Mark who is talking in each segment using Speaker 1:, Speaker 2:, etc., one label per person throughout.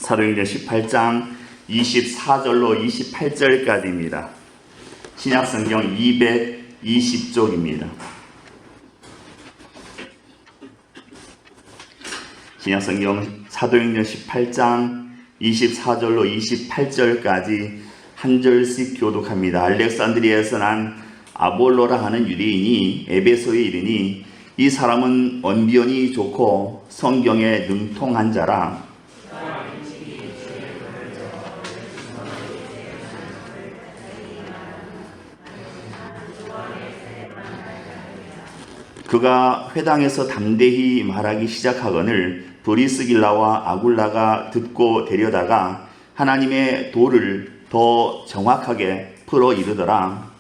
Speaker 1: 사도행전 18장 24절로 28절까지입니다. 신약성경 220쪽입니다. 신약성경 사도행전 18장 24절로 28절까지 한 절씩 교독합니다. 알렉산드리아에서 난 아볼로라 하는 유대인이 에베소에 이르니 이 사람은 언변이 좋고 성경에 능통한 자라. 그가 회당에서 담대히 말하기 시작하거늘 브리스길라와 아굴라가 듣고 데려다가 하나님의 도를 더 정확하게 풀어 이르더라.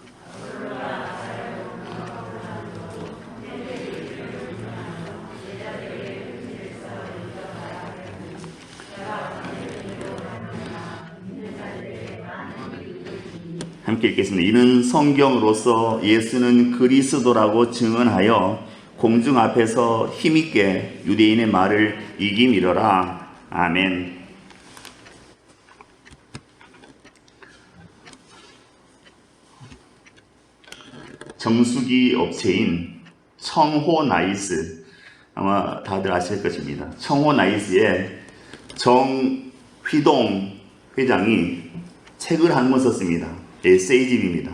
Speaker 1: 함께 읽겠습니다. 이는 성경으로서 예수는 그리스도라고 증언하여 공중 앞에서 힘있게 유대인의 말을 이기미러라. 아멘. 정수기 업체인 청호나이스, 아마 다들 아실 것입니다. 청호나이스의 정휘동 회장이 책을 한 권 썼습니다. 에세이집입니다.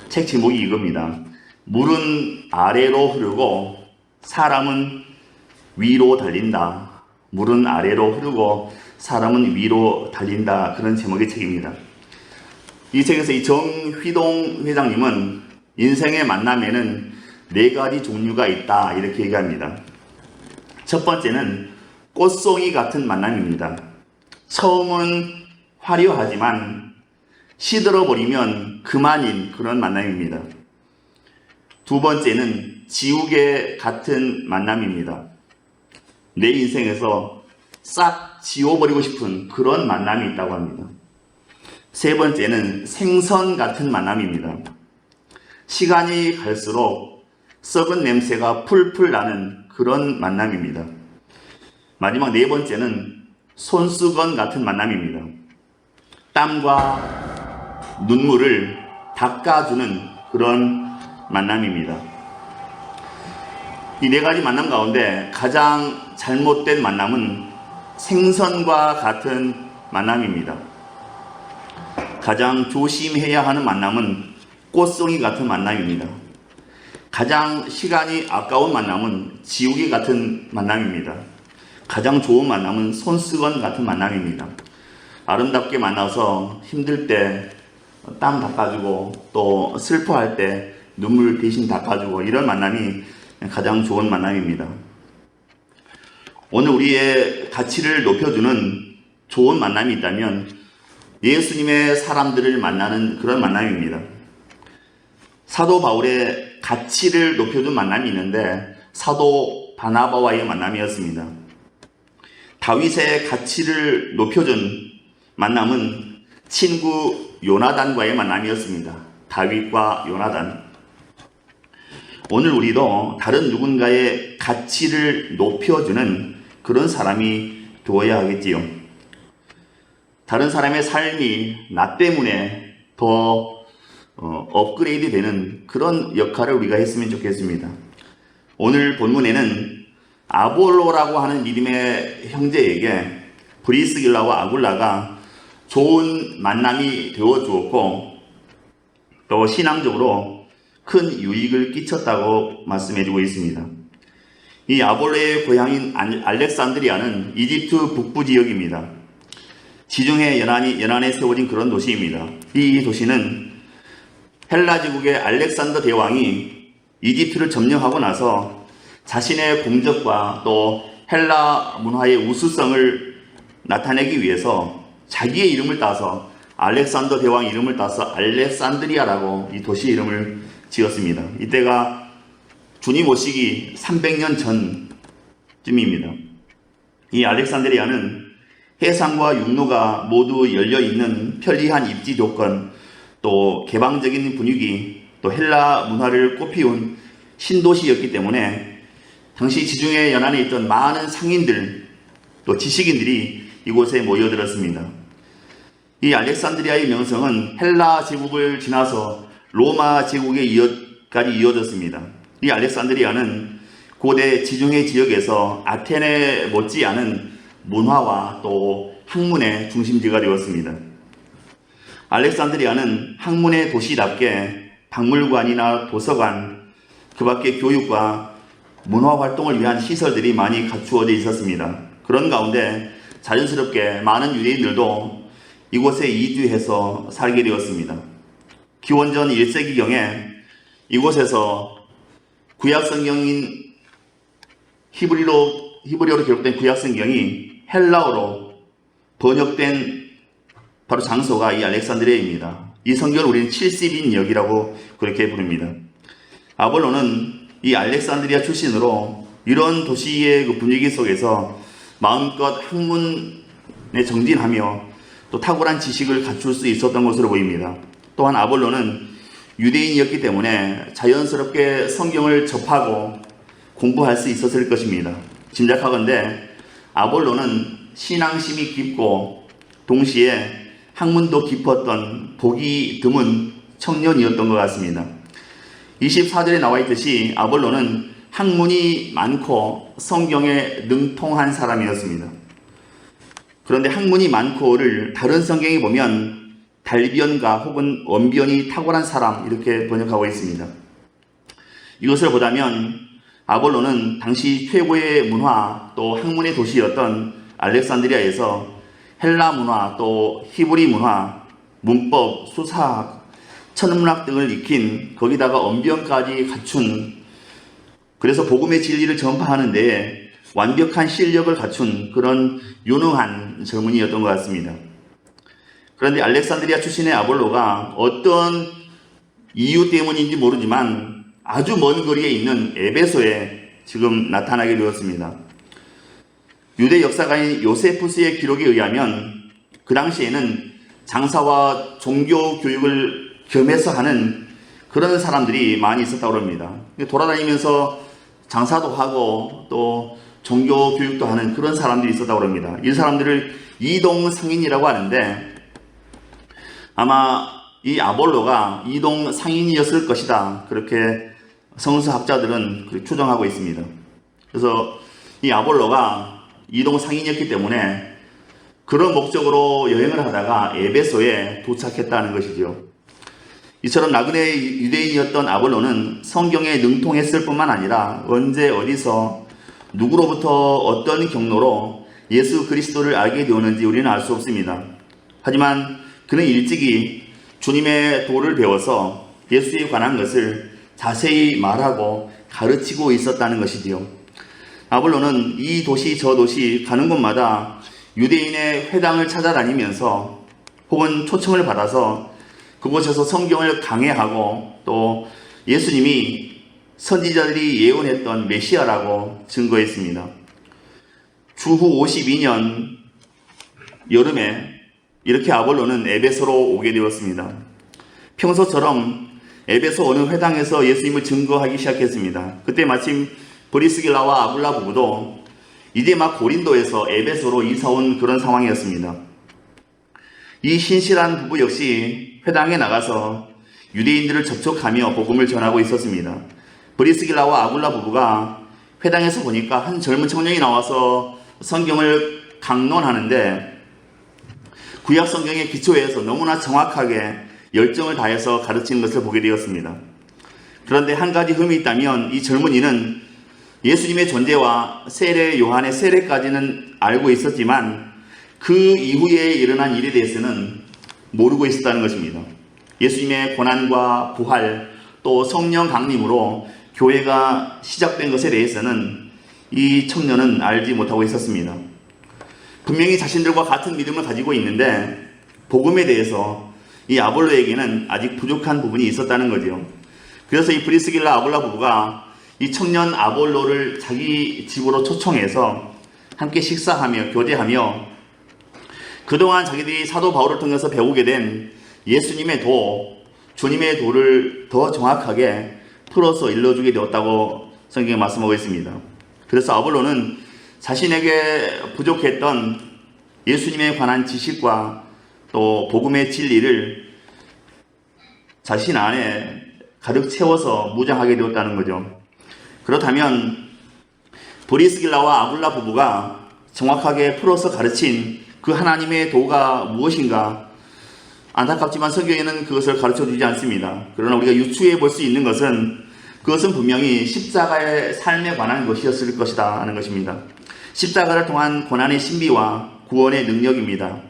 Speaker 1: 책 제목이 이겁니다. 물은 아래로 흐르고 사람은 위로 달린다. 물은 아래로 흐르고 사람은 위로 달린다. 그런 제목의 책입니다. 이 책에서 이 정휘동 회장님은 인생의 만남에는 4가지 종류가 있다 이렇게 얘기합니다. 첫 번째는 꽃송이 같은 만남입니다. 처음은 화려하지만 시들어버리면 그만인 그런 만남입니다. 두 번째는 지우개 같은 만남입니다. 내 인생에서 싹 지워버리고 싶은 그런 만남이 있다고 합니다. 세 번째는 생선 같은 만남입니다. 시간이 갈수록 썩은 냄새가 풀풀 나는 그런 만남입니다. 마지막 네 번째는 손수건 같은 만남입니다. 땀과 눈물을 닦아주는 그런 만남입니다. 이 4가지 만남 가운데 가장 잘못된 만남은 생선과 같은 만남입니다. 가장 조심해야 하는 만남은 꽃송이 같은 만남입니다. 가장 시간이 아까운 만남은 지우개 같은 만남입니다. 가장 좋은 만남은 손수건 같은 만남입니다. 아름답게 만나서 힘들 때 땀 닦아주고 또 슬퍼할 때 눈물 대신 닦아주고 이런 만남이 가장 좋은 만남입니다. 오늘 우리의 가치를 높여주는 좋은 만남이 있다면 예수님의 사람들을 만나는 그런 만남입니다. 사도 바울의 가치를 높여준 만남이 있는데 사도 바나바와의 만남이었습니다. 다윗의 가치를 높여준 만남은 친구 요나단과의 만남이었습니다. 다윗과 요나단. 오늘 우리도 다른 누군가의 가치를 높여주는 그런 사람이 되어야 하겠지요. 다른 사람의 삶이 나 때문에 더 업그레이드 되는 그런 역할을 우리가 했으면 좋겠습니다. 오늘 본문에는 아볼로라고 하는 믿음의 형제에게 브리스길라와 아굴라가 좋은 만남이 되어 주었고 또 신앙적으로 큰 유익을 끼쳤다고 말씀해주고 있습니다. 이 아볼로의 고향인 알렉산드리아는 이집트 북부 지역입니다. 지중해 연안에 세워진 그런 도시입니다. 이 도시는 헬라 제국의 알렉산더 대왕이 이집트를 점령하고 나서 자신의 공적과 또 헬라 문화의 우수성을 나타내기 위해서 자기의 이름을 따서 알렉산더 대왕 이름을 따서 알렉산드리아라고 이 도시 이름을 지었습니다. 이때가 주님 오시기 300년 전쯤입니다. 이 알렉산드리아는 해상과 육로가 모두 열려있는 편리한 입지 조건, 또 개방적인 분위기, 또 헬라 문화를 꽃피운 신도시였기 때문에 당시 지중해 연안에 있던 많은 상인들, 또 지식인들이 이곳에 모여들었습니다. 이 알렉산드리아의 명성은 헬라 제국을 지나서 로마 제국까지 이어졌습니다. 이 알렉산드리아는 고대 지중해 지역에서 아테네 못지않은 문화와 또 학문의 중심지가 되었습니다. 알렉산드리아는 학문의 도시답게 박물관이나 도서관, 그 밖에 교육과 문화 활동을 위한 시설들이 많이 갖추어져 있었습니다. 그런 가운데 자연스럽게 많은 유대인들도 이곳에 이주해서 살게 되었습니다. 기원전 1세기경에 이곳에서 구약성경인 히브리어로 기록된 구약성경이 헬라어로 번역된 바로 장소가 이 알렉산드리아입니다. 이 성경을 우리는 70인 역이라고 그렇게 부릅니다. 아볼로는 이 알렉산드리아 출신으로 이런 도시의 그 분위기 속에서 마음껏 학문에 정진하며 또 탁월한 지식을 갖출 수 있었던 것으로 보입니다. 또한 아볼로는 유대인이었기 때문에 자연스럽게 성경을 접하고 공부할 수 있었을 것입니다. 짐작하건대 아볼로는 신앙심이 깊고 동시에 학문도 깊었던 보기 드문 청년이었던 것 같습니다. 24절에 나와 있듯이 아볼로는 학문이 많고 성경에 능통한 사람이었습니다. 그런데 학문이 많고를 다른 성경에 보면 달변가 혹은 언변이 탁월한 사람 이렇게 번역하고 있습니다. 이것을 보자면 아볼로는 당시 최고의 문화 또 학문의 도시였던 알렉산드리아에서 헬라 문화 또 히브리 문화, 문법, 수사학, 천문학 등을 익힌 거기다가 언변까지 갖춘 그래서 복음의 진리를 전파하는 데에 완벽한 실력을 갖춘 그런 유능한 젊은이였던 것 같습니다. 그런데 알렉산드리아 출신의 아볼로가 어떤 이유 때문인지 모르지만 아주 먼 거리에 있는 에베소에 지금 나타나게 되었습니다. 유대 역사가인 요세푸스의 기록에 의하면 그 당시에는 장사와 종교 교육을 겸해서 하는 그런 사람들이 많이 있었다고 합니다. 돌아다니면서 장사도 하고 또 종교 교육도 하는 그런 사람들이 있었다고 합니다. 이 사람들을 이동 상인이라고 하는데 아마 이 아볼로가 이동 상인이었을 것이다. 그렇게 성서학자들은 그렇게 추정하고 있습니다. 그래서 이 아볼로가 이동 상인이었기 때문에 그런 목적으로 여행을 하다가 에베소에 도착했다는 것이죠. 이처럼 나그네 유대인이었던 아볼로는 성경에 능통했을 뿐만 아니라 언제 어디서 누구로부터 어떤 경로로 예수 그리스도를 알게 되었는지 우리는 알 수 없습니다. 하지만 그는 일찍이 주님의 도를 배워서 예수에 관한 것을 자세히 말하고 가르치고 있었다는 것이지요. 아볼로는 이 도시 저 도시 가는 곳마다 유대인의 회당을 찾아다니면서 혹은 초청을 받아서 그곳에서 성경을 강해하고 또 예수님이 선지자들이 예언했던 메시아라고 증거했습니다. 주후 52년 여름에 이렇게 아볼로는 에베소로 오게 되었습니다. 평소처럼 에베소 어느 회당에서 예수님을 증거하기 시작했습니다. 그때 마침 브리스길라와 아굴라 부부도 이제 막 고린도에서 에베소로 이사온 그런 상황이었습니다. 이 신실한 부부 역시 회당에 나가서 유대인들을 접촉하며 복음을 전하고 있었습니다. 브리스길라와 아굴라 부부가 회당에서 보니까 한 젊은 청년이 나와서 성경을 강론하는데 구약 성경의 기초에서 너무나 정확하게 열정을 다해서 가르치는 것을 보게 되었습니다. 그런데 한 가지 흠이 있다면 이 젊은이는 예수님의 존재와 세례 요한의 세례까지는 알고 있었지만 그 이후에 일어난 일에 대해서는 모르고 있었다는 것입니다. 예수님의 고난과 부활 또 성령 강림으로 교회가 시작된 것에 대해서는 이 청년은 알지 못하고 있었습니다. 분명히 자신들과 같은 믿음을 가지고 있는데 복음에 대해서 이 아볼로에게는 아직 부족한 부분이 있었다는 거죠. 그래서 이 브리스길라 아굴라 부부가 이 청년 아볼로를 자기 집으로 초청해서 함께 식사하며 교제하며 그동안 자기들이 사도 바울을 통해서 배우게 된 예수님의 도, 주님의 도를 더 정확하게 풀어서 일러주게 되었다고 성경에 말씀하고 있습니다. 그래서 아볼로는 자신에게 부족했던 예수님에 관한 지식과 또 복음의 진리를 자신 안에 가득 채워서 무장하게 되었다는 거죠. 그렇다면 브리스길라와 아굴라 부부가 정확하게 풀어서 가르친 그 하나님의 도가 무엇인가? 안타깝지만 성경에는 그것을 가르쳐주지 않습니다. 그러나 우리가 유추해 볼 수 있는 것은 그것은 분명히 십자가의 삶에 관한 것이었을 것이다 하는 것입니다. 십자가를 통한 고난의 신비와 구원의 능력입니다.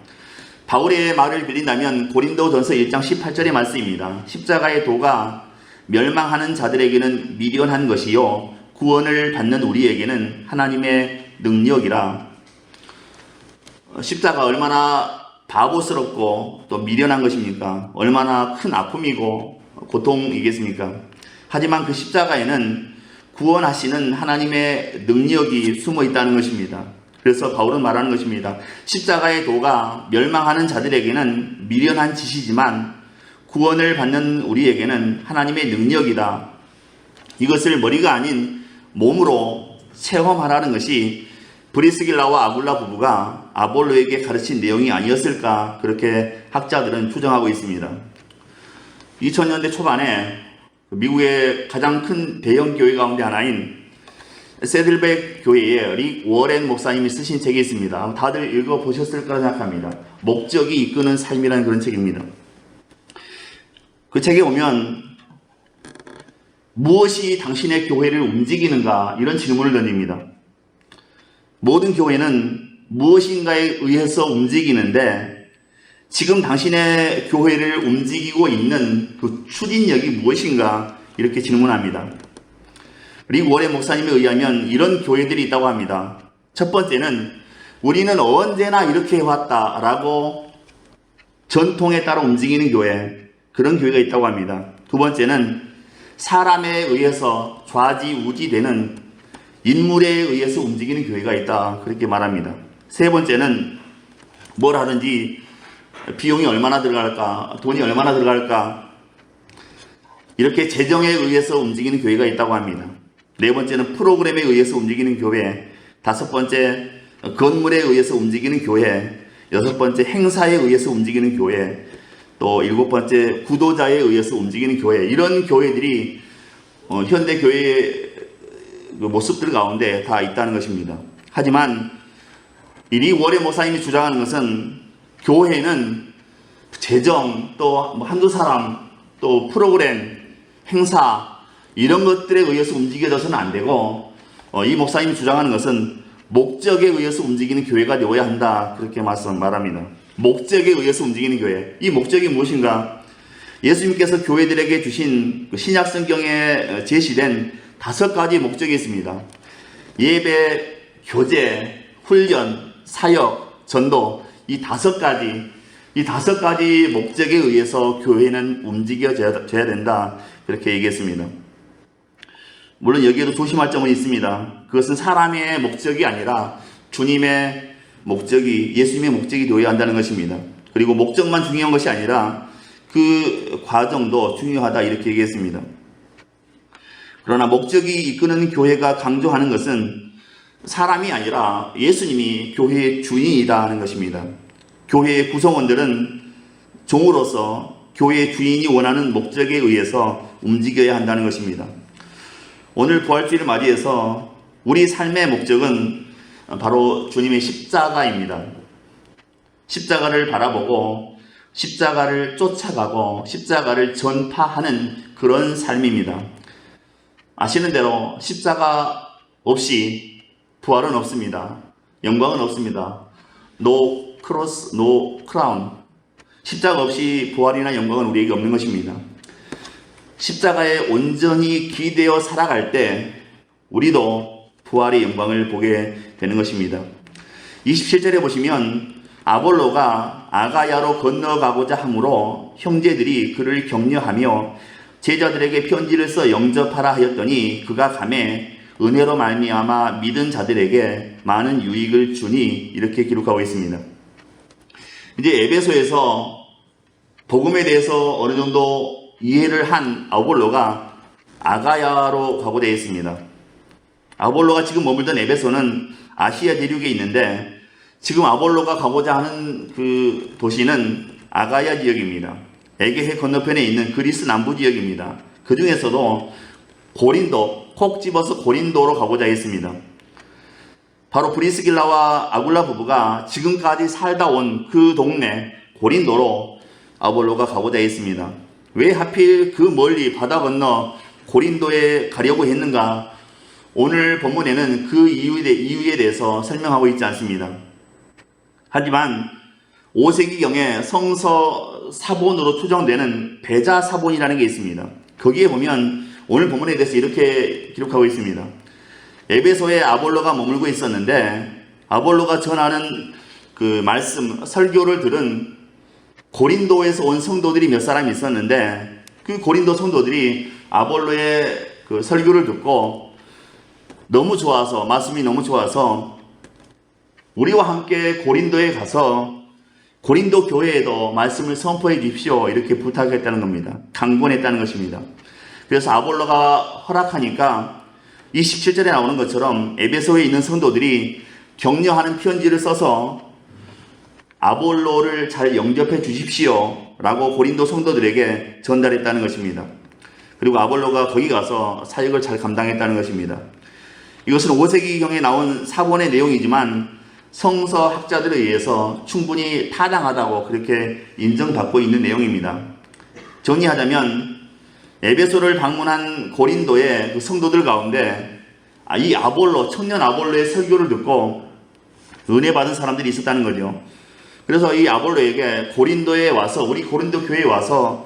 Speaker 1: 바울의 말을 빌린다면 고린도전서 1장 18절의 말씀입니다. 십자가의 도가 멸망하는 자들에게는 미련한 것이요 구원을 받는 우리에게는 하나님의 능력이라. 십자가 얼마나 바보스럽고 또 미련한 것입니까? 얼마나 큰 아픔이고 고통이겠습니까? 하지만 그 십자가에는 구원하시는 하나님의 능력이 숨어 있다는 것입니다. 그래서 바울은 말하는 것입니다. 십자가의 도가 멸망하는 자들에게는 미련한 짓이지만 구원을 받는 우리에게는 하나님의 능력이다. 이것을 머리가 아닌 몸으로 체험하라는 것이 브리스길라와 아굴라 부부가 아볼로에게 가르친 내용이 아니었을까, 그렇게 학자들은 추정하고 있습니다. 2000년대 초반에 미국의 가장 큰 대형 교회 가운데 하나인 세들백 교회의 릭 워렌 목사님이 쓰신 책이 있습니다. 다들 읽어보셨을 거라 생각합니다. 목적이 이끄는 삶이라는 그런 책입니다. 그 책에 보면 무엇이 당신의 교회를 움직이는가, 이런 질문을 던집니다. 모든 교회는 무엇인가에 의해서 움직이는데 지금 당신의 교회를 움직이고 있는 그 추진력이 무엇인가, 이렇게 질문합니다. 릭 워렌 목사님에 의하면 이런 교회들이 있다고 합니다. 첫 번째는 우리는 언제나 이렇게 해왔다라고 전통에 따라 움직이는 교회, 그런 교회가 있다고 합니다. 두 번째는 사람에 의해서 좌지우지되는 인물에 의해서 움직이는 교회가 있다, 그렇게 말합니다. 세 번째는 뭘 하든지 비용이 얼마나 들어갈까, 돈이 얼마나 들어갈까, 이렇게 재정에 의해서 움직이는 교회가 있다고 합니다. 네 번째는 프로그램에 의해서 움직이는 교회, 다섯 번째 건물에 의해서 움직이는 교회, 여섯 번째 행사에 의해서 움직이는 교회, 또 일곱 번째 구도자에 의해서 움직이는 교회, 이런 교회들이 현대 교회의 모습들 가운데 다 있다는 것입니다. 하지만 릭 워렌 목사님이 주장하는 것은 교회는 재정, 또 한두 사람, 또 프로그램, 행사, 이런 것들에 의해서 움직여져서는 안 되고, 이 목사님이 주장하는 것은 목적에 의해서 움직이는 교회가 되어야 한다, 그렇게 말합니다. 목적에 의해서 움직이는 교회. 이 목적이 무엇인가? 예수님께서 교회들에게 주신 신약 성경에 제시된 5가지 목적이 있습니다. 예배, 교제, 훈련, 사역, 전도, 이 5가지 목적에 의해서 교회는 움직여져야 된다, 그렇게 얘기했습니다. 물론 여기에도 조심할 점은 있습니다. 그것은 사람의 목적이 아니라 주님의 목적이, 예수님의 목적이 되어야 한다는 것입니다. 그리고 목적만 중요한 것이 아니라 그 과정도 중요하다, 이렇게 얘기했습니다. 그러나 목적이 이끄는 교회가 강조하는 것은 사람이 아니라 예수님이 교회의 주인이다 하는 것입니다. 교회의 구성원들은 종으로서 교회의 주인이 원하는 목적에 의해서 움직여야 한다는 것입니다. 오늘 부활주의를 맞이해서 우리 삶의 목적은 바로 주님의 십자가입니다. 십자가를 바라보고 십자가를 쫓아가고 십자가를 전파하는 그런 삶입니다. 아시는 대로 십자가 없이 부활은 없습니다. 영광은 없습니다. No cross, no crown. 십자가 없이 부활이나 영광은 우리에게 없는 것입니다. 십자가에 온전히 기대어 살아갈 때 우리도 부활의 영광을 보게 되는 것입니다. 27절에 보시면 아볼로가 아가야로 건너가고자 하므로 형제들이 그를 격려하며 제자들에게 편지를 써 영접하라 하였더니 그가 가매 은혜로 말미암아 믿은 자들에게 많은 유익을 주니, 이렇게 기록하고 있습니다. 이제 에베소에서 복음에 대해서 어느 정도 이해를 한 아볼로가 아가야로 가고 되어 있습니다. 아볼로가 지금 머물던 에베소는 아시아 대륙에 있는데 지금 아볼로가 가고자 하는 그 도시는 아가야 지역입니다. 에게해 건너편에 있는 그리스 남부 지역입니다. 그 중에서도 고린도, 콕 집어서 고린도로 가고자 했습니다. 바로 브리스길라와 아굴라 부부가 지금까지 살다 온 그 동네 고린도로 아볼로가 가고자 했습니다. 왜 하필 그 멀리 바다 건너 고린도에 가려고 했는가? 오늘 본문에는 그 이유에 대해서 설명하고 있지 않습니다. 하지만 5세기경에 성서 사본으로 추정되는 베자 사본이라는 게 있습니다. 거기에 보면 오늘 본문에 대해서 이렇게 기록하고 있습니다. 에베소에 아볼로가 머물고 있었는데 아볼로가 전하는 그 말씀, 설교를 들은 고린도에서 온 성도들이 몇 사람이 있었는데 그 고린도 성도들이 아볼로의 그 설교를 듣고 너무 좋아서, 말씀이 너무 좋아서 우리와 함께 고린도에 가서 고린도 교회에도 말씀을 선포해 주십시오. 이렇게 부탁했다는 겁니다. 강권했다는 것입니다. 그래서 아볼로가 허락하니까 27절에 나오는 것처럼 에베소에 있는 성도들이 격려하는 편지를 써서 아볼로를 잘 영접해 주십시오 라고 고린도 성도들에게 전달했다는 것입니다. 그리고 아볼로가 거기 가서 사역을 잘 감당했다는 것입니다. 이것은 5세기경에 나온 사본의 내용이지만 성서학자들에 의해서 충분히 타당하다고 그렇게 인정받고 있는 내용입니다. 정리하자면 에베소를 방문한 고린도의 그 성도들 가운데 이 아볼로, 청년 아볼로의 설교를 듣고 은혜 받은 사람들이 있었다는 거죠. 그래서 이 아볼로에게 고린도에 와서, 우리 고린도 교회에 와서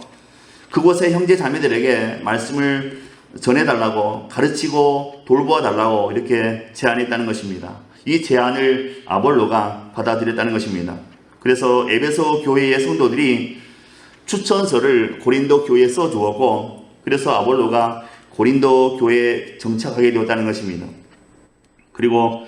Speaker 1: 그곳의 형제 자매들에게 말씀을 전해달라고, 가르치고 돌보아 달라고 이렇게 제안했다는 것입니다. 이 제안을 아볼로가 받아들였다는 것입니다. 그래서 에베소 교회의 성도들이 추천서를 고린도 교회에 써주었고, 그래서 아볼로가 고린도 교회에 정착하게 되었다는 것입니다. 그리고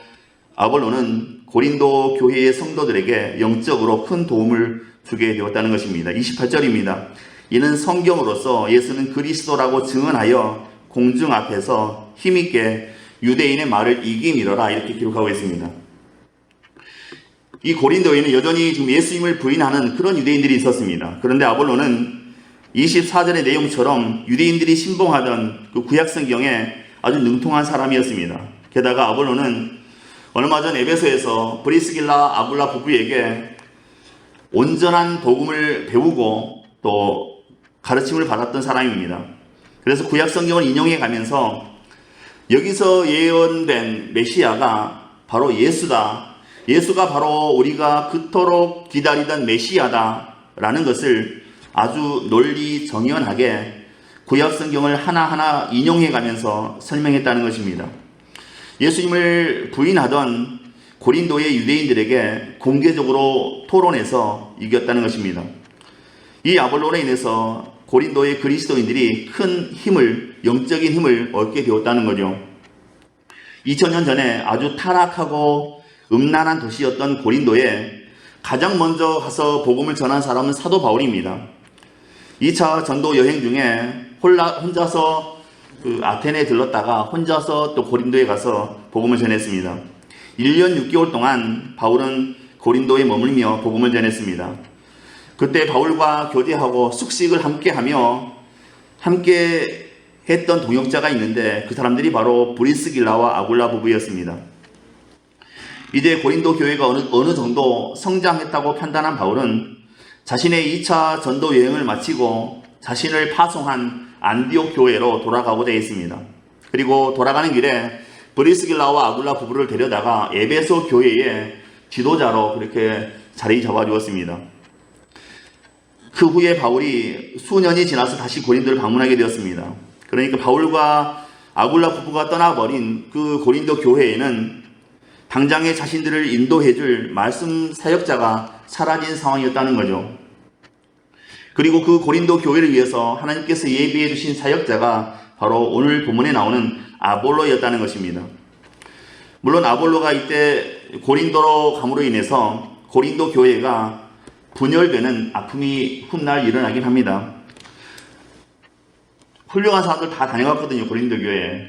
Speaker 1: 아볼로는 고린도 교회의 성도들에게 영적으로 큰 도움을 주게 되었다는 것입니다. 28절입니다. 이는 성경으로서 예수는 그리스도라고 증언하여 공중 앞에서 힘있게 유대인의 말을 이기미러라 이렇게 기록하고 있습니다. 이 고린도에는 여전히 지금 예수님을 부인하는 그런 유대인들이 있었습니다. 그런데 아볼로는 24절의 내용처럼 유대인들이 신봉하던 그 구약성경에 아주 능통한 사람이었습니다. 게다가 아볼로는 얼마 전 에베소에서 브리스길라 아굴라 부부에게 온전한 복음을 배우고 또 가르침을 받았던 사람입니다. 그래서 구약성경을 인용해 가면서 여기서 예언된 메시아가 바로 예수다. 예수가 바로 우리가 그토록 기다리던 메시아다 라는 것을 아주 논리정연하게 구약성경을 하나하나 인용해 가면서 설명했다는 것입니다. 예수님을 부인하던 고린도의 유대인들에게 공개적으로 토론해서 이겼다는 것입니다. 이 아볼로로 인해서 고린도의 그리스도인들이 큰 힘을, 영적인 힘을 얻게 되었다는 거죠. 2000년 전에 아주 타락하고 음란한 도시였던 고린도에 가장 먼저 가서 복음을 전한 사람은 사도 바울입니다. 2차 전도 여행 중에 혼자서 그 아테네에 들렀다가 혼자서 또 고린도에 가서 복음을 전했습니다. 1년 6개월 동안 바울은 고린도에 머물며 복음을 전했습니다. 그때 바울과 교제하고 숙식을 함께하며 함께 했던 동역자가 있는데 그 사람들이 바로 브리스길라와 아굴라 부부였습니다. 이제 고린도 교회가 어느 정도 성장했다고 판단한 바울은 자신의 2차 전도 여행을 마치고 자신을 파송한 안디옥 교회로 돌아가고자 했습니다. 그리고 돌아가는 길에 브리스길라와 아굴라 부부를 데려다가 에베소 교회의 지도자로 그렇게 자리 잡아주었습니다. 그 후에 바울이 수년이 지나서 다시 고린도를 방문하게 되었습니다. 그러니까 바울과 아굴라 부부가 떠나버린 그 고린도 교회에는 당장에 자신들을 인도해줄 말씀 사역자가 사라진 상황이었다는 거죠. 그리고 그 고린도 교회를 위해서 하나님께서 예비해 주신 사역자가 바로 오늘 본문에 나오는 아볼로였다는 것입니다. 물론 아볼로가 이때 고린도로 감으로 인해서 고린도 교회가 분열되는 아픔이 훗날 일어나긴 합니다. 훌륭한 사람들 다 다녀갔거든요, 고린도 교회에.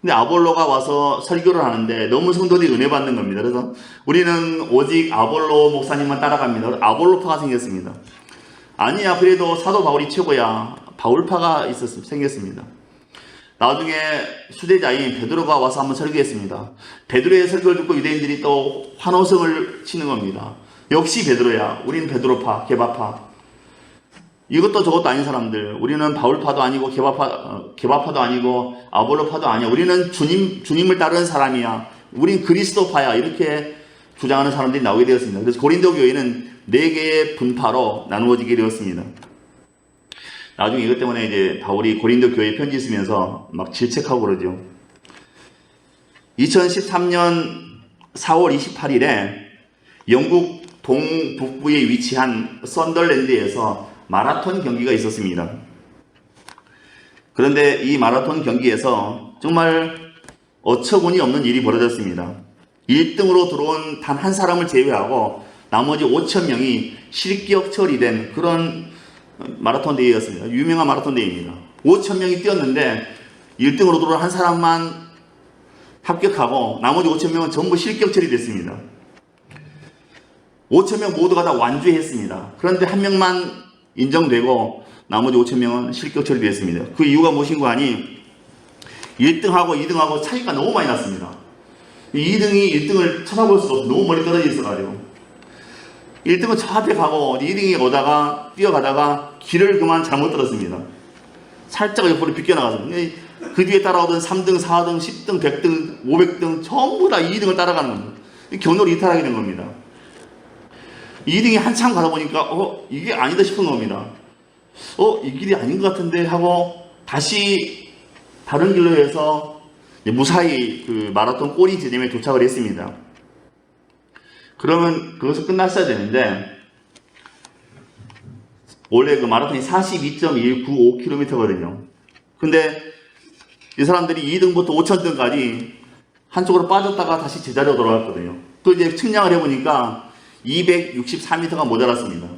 Speaker 1: 근데 아볼로가 와서 설교를 하는데 너무 성도들이 은혜 받는 겁니다. 그래서 우리는 오직 아볼로 목사님만 따라갑니다. 아볼로파가 생겼습니다. 아니야, 그래도 사도 바울이 최고야. 바울파가 생겼습니다. 나중에 수대자인 베드로가 와서 한번 설교했습니다. 베드로의 설교를 듣고 유대인들이 또 환호성을 치는 겁니다. 역시 베드로야. 우리는 베드로파, 게바파. 이것도 저것도 아닌 사람들. 우리는 바울파도 아니고 게바파도 아니고 아볼로파도 아니야. 우리는 주님을 따르는 사람이야. 우린 그리스도파야. 이렇게 주장하는 사람들이 나오게 되었습니다. 그래서 고린도 교회는 4개의 분파로 나누어지게 되었습니다. 나중에 이것 때문에 이제 바울이 고린도 교회에 편지 쓰면서 막 질책하고 그러죠. 2013년 4월 28일에 영국 동북부에 위치한 썬덜랜드에서 마라톤 경기가 있었습니다. 그런데 이 마라톤 경기에서 정말 어처구니 없는 일이 벌어졌습니다. 1등으로 들어온 단 한 사람을 제외하고 나머지 5,000명이 실격 처리된 그런 마라톤 대회였습니다. 유명한 마라톤 대회입니다. 5,000명이 뛰었는데 1등으로 들어온 한 사람만 합격하고 나머지 5,000명은 전부 실격 처리됐습니다. 5,000명 모두가 다 완주했습니다. 그런데 한 명만 인정되고 나머지 5,000명은 실격 처리됐습니다. 그 이유가 무엇인가 하니 1등하고 2등하고 차이가 너무 많이 났습니다. 2등이 1등을 찾아볼 수가 없어. 너무 멀리 떨어져 있어가지고 1등은 저 앞에 가고 2등이 오다가 뛰어가다가 길을 그만 잘못 들었습니다. 살짝 옆으로 비껴나가서 그 뒤에 따라오던 3등, 4등, 10등, 100등, 500등 전부 다 2등을 따라가는 겁니다. 경로를 이탈하게 된 겁니다. 2등이 한참 가다 보니까 이게 아니다 싶은 겁니다. 이 길이 아닌 것 같은데 하고 다시 다른 길로 해서 무사히 그 마라톤 꼬리 지점에 도착을 했습니다. 그러면 그것은 끝났어야 되는데 원래 그 마라톤이 42.195km거든요. 근데 이 사람들이 2등부터 5,000등까지 한쪽으로 빠졌다가 다시 제자리로 돌아갔거든요. 또 이제 측량을 해보니까 264m가 모자랐습니다.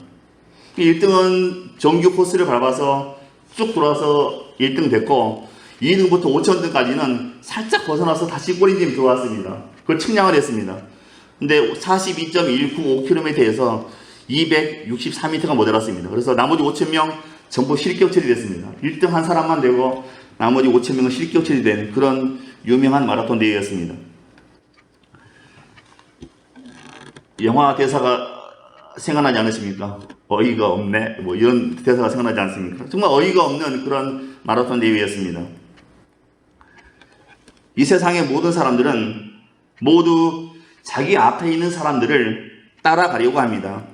Speaker 1: 1등은 정규 코스를 밟아서 쭉 돌아서 1등 됐고 2등부터 5,000등까지는 살짝 벗어나서 다시 꼬리짐 들어왔습니다. 그걸 측량을 했습니다. 근데 42.195km에서 264m가 모자랐습니다. 그래서 나머지 5,000명 전부 실격 처리됐습니다. 1등 한 사람만 되고 나머지 5,000명은 실격 처리된 그런 유명한 마라톤 대회였습니다. 영화 대사가 생각나지 않으십니까? 어이가 없네. 뭐 이런 대사가 생각나지 않습니까? 정말 어이가 없는 그런 마라톤 대회였습니다. 이 세상의 모든 사람들은 모두 자기 앞에 있는 사람들을 따라가려고 합니다.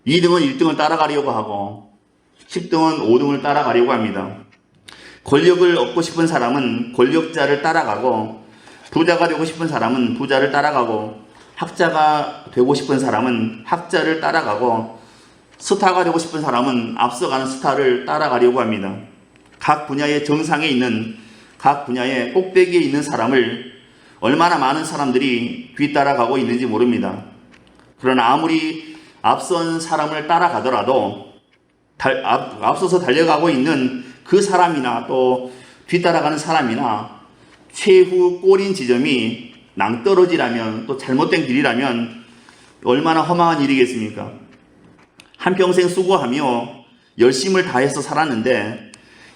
Speaker 1: 2등은 1등을 따라가려고 하고 10등은 5등을 따라가려고 합니다. 권력을 얻고 싶은 사람은 권력자를 따라가고 부자가 되고 싶은 사람은 부자를 따라가고 학자가 되고 싶은 사람은 학자를 따라가고 스타가 되고 싶은 사람은 앞서가는 스타를 따라가려고 합니다. 각 분야의 정상에 있는 각 분야의 꼭대기에 있는 사람을 얼마나 많은 사람들이 뒤따라가고 있는지 모릅니다. 그러나 아무리 앞선 사람을 따라가더라도 앞서서 달려가고 있는 그 사람이나 또 뒤따라가는 사람이나 최후 꼬린 지점이 낭떠러지라면 또 잘못된 길이라면 얼마나 허망한 일이겠습니까? 한평생 수고하며 열심을 다해서 살았는데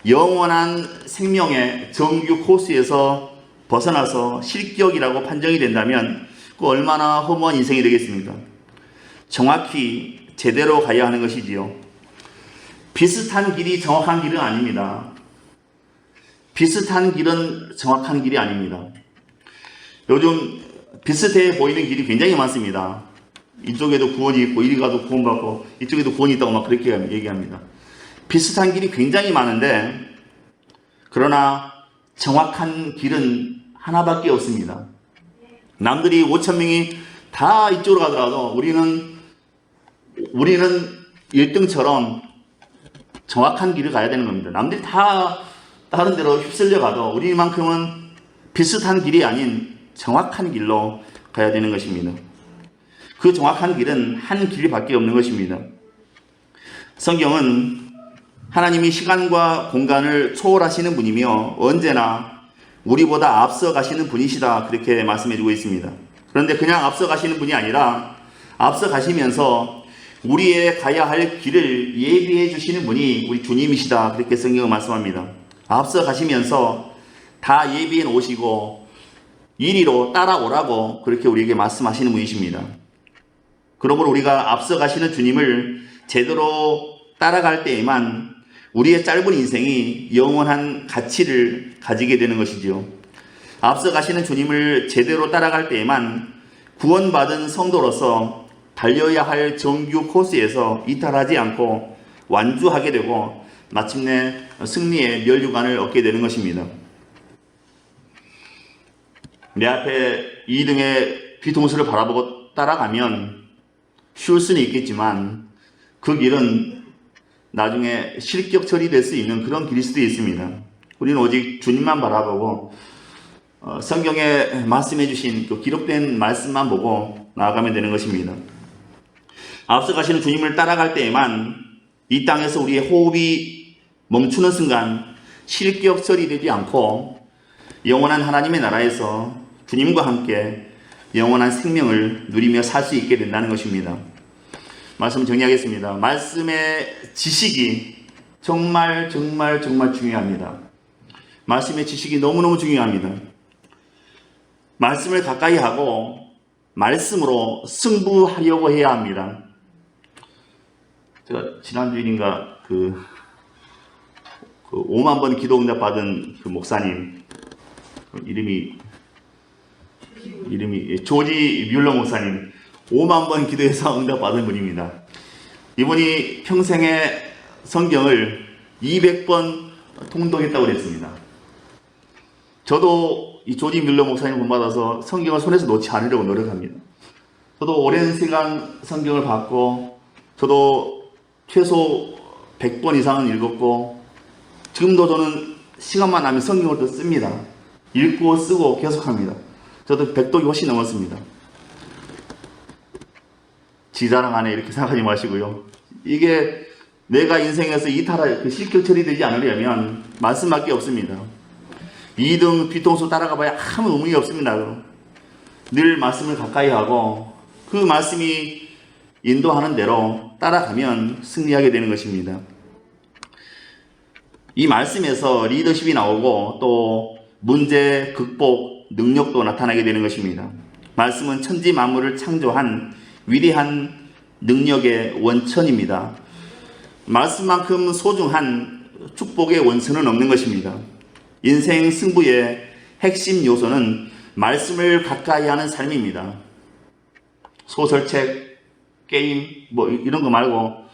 Speaker 1: 영원한 생명의 정규 코스에서 벗어나서 실격이라고 판정이 된다면 그 얼마나 허무한 인생이 되겠습니까? 정확히 제대로 가야 하는 것이지요. 비슷한 길이 정확한 길은 아닙니다. 비슷한 길은 정확한 길이 아닙니다. 요즘 비슷해 보이는 길이 굉장히 많습니다. 이쪽에도 구원이 있고 이리 가도 구원받고 이쪽에도 구원이 있다고 막 그렇게 얘기합니다. 비슷한 길이 굉장히 많은데 그러나 정확한 길은 하나밖에 없습니다. 남들이 5,000명이 다 이쪽으로 가더라도 우리는 1등처럼 정확한 길을 가야 되는 겁니다. 남들이 다 다른 데로 휩쓸려 가도 우리만큼은 비슷한 길이 아닌 정확한 길로 가야 되는 것입니다. 그 정확한 길은 한 길밖에 없는 것입니다. 성경은 하나님이 시간과 공간을 초월하시는 분이며 언제나 우리보다 앞서 가시는 분이시다, 그렇게 말씀해 주고 있습니다. 그런데 그냥 앞서 가시는 분이 아니라 앞서 가시면서 우리의 가야 할 길을 예비해 주시는 분이 우리 주님이시다, 그렇게 성경은 말씀합니다. 앞서 가시면서 다 예비해 놓으시고 이리로 따라오라고 그렇게 우리에게 말씀하시는 분이십니다. 그러므로 우리가 앞서 가시는 주님을 제대로 따라갈 때에만 우리의 짧은 인생이 영원한 가치를 가지게 되는 것이지요. 앞서 가시는 주님을 제대로 따라갈 때에만 구원받은 성도로서 달려야 할 정규 코스에서 이탈하지 않고 완주하게 되고 마침내 승리의 면류관을 얻게 되는 것입니다. 내 앞에 2등의 뒤통수를 바라보고 따라가면 쉬울 수는 있겠지만 그 길은 나중에 실격처리 될 수 있는 그런 길일 수도 있습니다. 우리는 오직 주님만 바라보고 성경에 말씀해 주신 그 기록된 말씀만 보고 나아가면 되는 것입니다. 앞서 가시는 주님을 따라갈 때에만 이 땅에서 우리의 호흡이 멈추는 순간 실격 처리되지 않고 영원한 하나님의 나라에서 주님과 함께 영원한 생명을 누리며 살 수 있게 된다는 것입니다. 말씀 정리하겠습니다. 말씀의 지식이 정말 중요합니다. 말씀의 지식이 너무너무 중요합니다. 말씀을 가까이 하고 말씀으로 승부하려고 해야 합니다. 제가 지난주일인가 그 5만 번 기도 응답 받은 그 목사님, 이름이 조지 뮬러 목사님, 5만 번 기도해서 응답 받은 분입니다. 이분이 평생에 성경을 200번 통독했다고 그랬습니다. 저도 이 조지 뮬러 목사님 본받아서 성경을 손에서 놓지 않으려고 노력합니다. 저도 오랜 시간 성경을 봤고, 저도 최소 100번 이상은 읽었고, 지금도 저는 시간만 나면 성경을 또 씁니다. 읽고 쓰고 계속합니다. 저도 100독이 훨씬 넘었습니다. 지자랑 안에 이렇게 생각하지 마시고요. 이게 내가 인생에서 이탈할 실격 처리되지 않으려면 말씀밖에 없습니다. 2등 뒤통수 따라가봐야 아무 의미 없습니다. 늘 말씀을 가까이 하고 그 말씀이 인도하는 대로 따라가면 승리하게 되는 것입니다. 이 말씀에서 리더십이 나오고 또 문제 극복 능력도 나타나게 되는 것입니다. 말씀은 천지 만물을 창조한 위대한 능력의 원천입니다. 말씀만큼 소중한 축복의 원천은 없는 것입니다. 인생 승부의 핵심 요소는 말씀을 가까이 하는 삶입니다. 소설책, 게임 이런 거 말고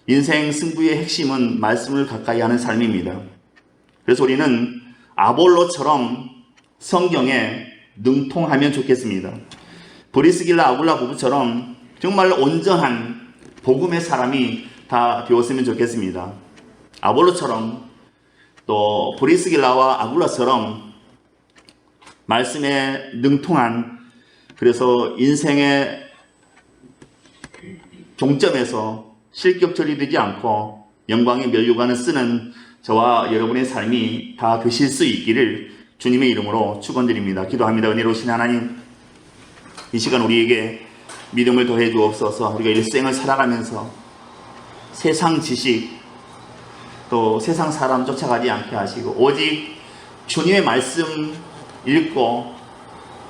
Speaker 1: 인생 승부의 핵심은 말씀을 가까이 하는 삶입니다. 그래서 우리는 아볼로처럼 성경에 능통하면 좋겠습니다. 브리스길라 아굴라 부부처럼 정말 온전한 복음의 사람이 다 되었으면 좋겠습니다. 아볼로처럼 또 브리스길라와 아굴라처럼 말씀에 능통한, 그래서 인생의 종점에서 실격 처리되지 않고 영광의 면류관을 쓰는 저와 여러분의 삶이 다 되실 수 있기를 주님의 이름으로 축원드립니다. 기도합니다. 은혜로우신 하나님, 이 시간 우리에게 믿음을 더해 주옵소서. 우리가 일생을 살아가면서 세상 지식 또 세상 사람 쫓아가지 않게 하시고 오직 주님의 말씀 읽고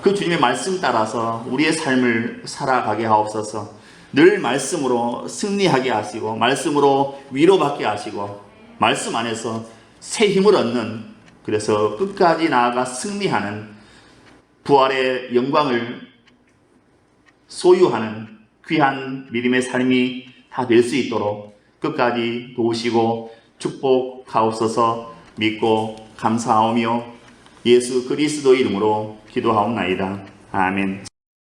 Speaker 1: 그 주님의 말씀 따라서 우리의 삶을 살아가게 하옵소서. 늘 말씀으로 승리하게 하시고 말씀으로 위로받게 하시고 말씀 안에서 새 힘을 얻는, 그래서 끝까지 나아가 승리하는 부활의 영광을 소유하는 귀한 믿음의 삶이 다 될 수 있도록 끝까지 도우시고 축복하옵소서. 믿고 감사하오며 예수 그리스도의 이름으로 기도하옵나이다. 아멘.